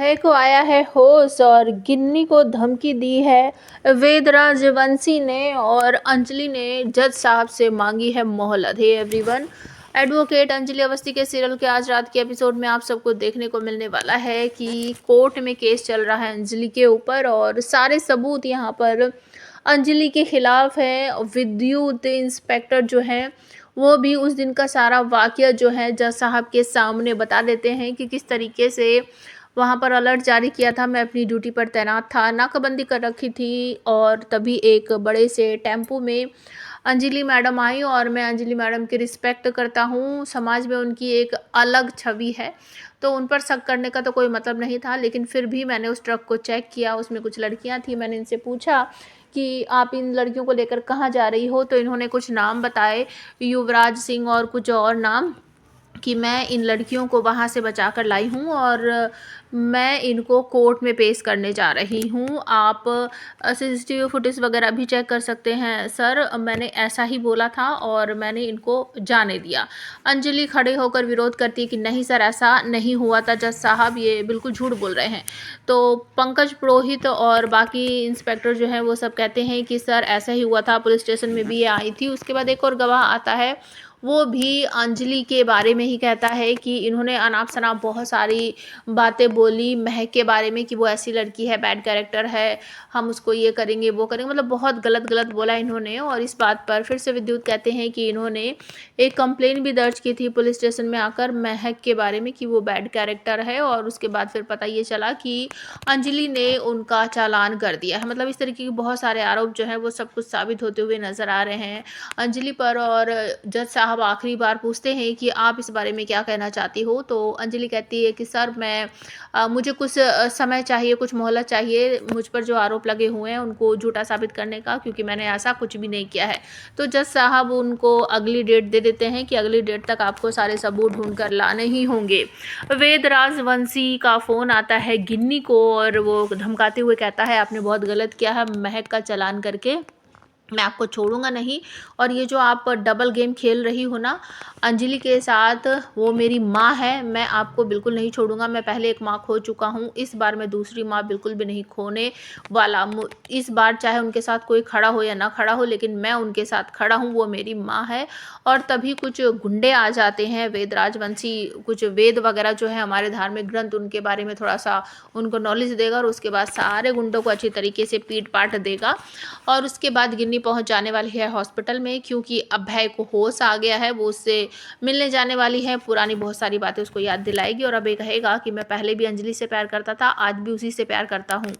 अभय को आया है होश और गिन्नी को धमकी दी है वेदराज वंशी ने और अंजलि ने जज साहब से मांगी है मोहलत। Hey everyone, advocate Anjali Awasthi के सीरियल के आज रात के एपिसोड में आप सबको देखने को मिलने वाला है कि कोर्ट में केस चल रहा है अंजलि के ऊपर और सारे सबूत यहाँ पर अंजलि के खिलाफ है। विद्युत इंस्पेक्टर जो है वो भी उस दिन का सारा वाकया जो है जज साहब के सामने बता देते हैं कि किस तरीके से वहाँ पर अलर्ट जारी किया था। मैं अपनी ड्यूटी पर तैनात था, नाकाबंदी कर रखी थी और तभी एक बड़े से टेम्पो में अंजलि मैडम आई और मैं अंजलि मैडम की रिस्पेक्ट करता हूँ। समाज में उनकी एक अलग छवि है तो उन पर शक करने का तो कोई मतलब नहीं था, लेकिन फिर भी मैंने उस ट्रक को चेक किया, उसमें कुछ लड़कियाँ थी। मैंने इनसे पूछा कि आप इन लड़कियों को लेकर कहाँ जा रही हो, तो इन्होंने कुछ नाम बताए, युवराज सिंह और कुछ और नाम, कि मैं इन लड़कियों को वहाँ से बचा कर लाई हूँ और मैं इनको कोर्ट में पेश करने जा रही हूँ। आप सीसीटीवी फुटेज वगैरह भी चेक कर सकते हैं सर। मैंने ऐसा ही बोला था और मैंने इनको जाने दिया। अंजलि खड़े होकर विरोध करती है कि नहीं सर, ऐसा नहीं हुआ था, जज साहब ये बिल्कुल झूठ बोल रहे हैं। तो पंकज पुरोहित और बाकी इंस्पेक्टर जो हैं वो सब कहते हैं कि सर ऐसा ही हुआ था, पुलिस स्टेशन में भी ये आई थी। उसके बाद एक और गवाह आता है, वो भी अंजलि के बारे में ही कहता है कि इन्होंने अनाप शनाप बहुत सारी बातें बोली महक के बारे में कि वो ऐसी लड़की है, बैड कैरेक्टर है, हम उसको ये करेंगे वो करेंगे, मतलब बहुत गलत गलत बोला इन्होंने। और इस बात पर फिर से विद्युत कहते हैं कि इन्होंने एक कंप्लेन भी दर्ज की थी पुलिस स्टेशन में आकर महक के बारे में कि वो बैड कैरेक्टर है। और उसके बाद फिर पता ये चला कि अंजलि ने उनका चालान कर दिया है। मतलब इस तरीके के बहुत सारे आरोप जो हैं वो सब कुछ साबित होते हुए नज़र आ रहे हैं अंजलि पर। और जज साहब आखिरी बार पूछते हैं कि आप इस बारे में क्या कहना चाहती हो, तो अंजलि कहती है कि सर मैं मुझे कुछ समय चाहिए, कुछ मोहलत चाहिए मुझ पर जो आरोप लगे हुए हैं उनको झूठा साबित करने का, क्योंकि मैंने ऐसा कुछ भी नहीं किया है। तो जज साहब उनको अगली डेट दे देते हैं कि अगली डेट तक आपको सारे सबूत ढूंढ कर लाने ही होंगे। वेदराज वंशी का फ़ोन आता है गिन्नी को और वो धमकाते हुए कहता है आपने बहुत गलत किया है, महक का चालान करके मैं आपको छोड़ूंगा नहीं। और ये जो आप डबल गेम खेल रही हो ना अंजलि के साथ, वो मेरी माँ है, मैं आपको बिल्कुल नहीं छोड़ूंगा। मैं पहले एक माँ खो चुका हूँ, इस बार मैं दूसरी माँ बिल्कुल भी नहीं खोने वाला। इस बार चाहे उनके साथ कोई खड़ा हो या ना खड़ा हो, लेकिन मैं उनके साथ खड़ा हूँ, वो मेरी माँ है। और तभी कुछ गुंडे आ जाते हैं, वेदराज वंशी कुछ वेद वगैरह जो है हमारे धार्मिक ग्रंथ उनके बारे में थोड़ा सा उनको नॉलेज देगा और उसके बाद सारे गुंडों को अच्छी तरीके से पीट पाट देगा। और उसके बाद गिन्नी पहुंच जाने वाली है हॉस्पिटल में, क्योंकि अभय को होश आ गया है, वो उससे मिलने जाने वाली है, पुरानी बहुत सारी बातें उसको याद दिलाएगी और अब ये कहेगा कि मैं पहले भी अंजलि से प्यार करता था, आज भी उसी से प्यार करता हूँ।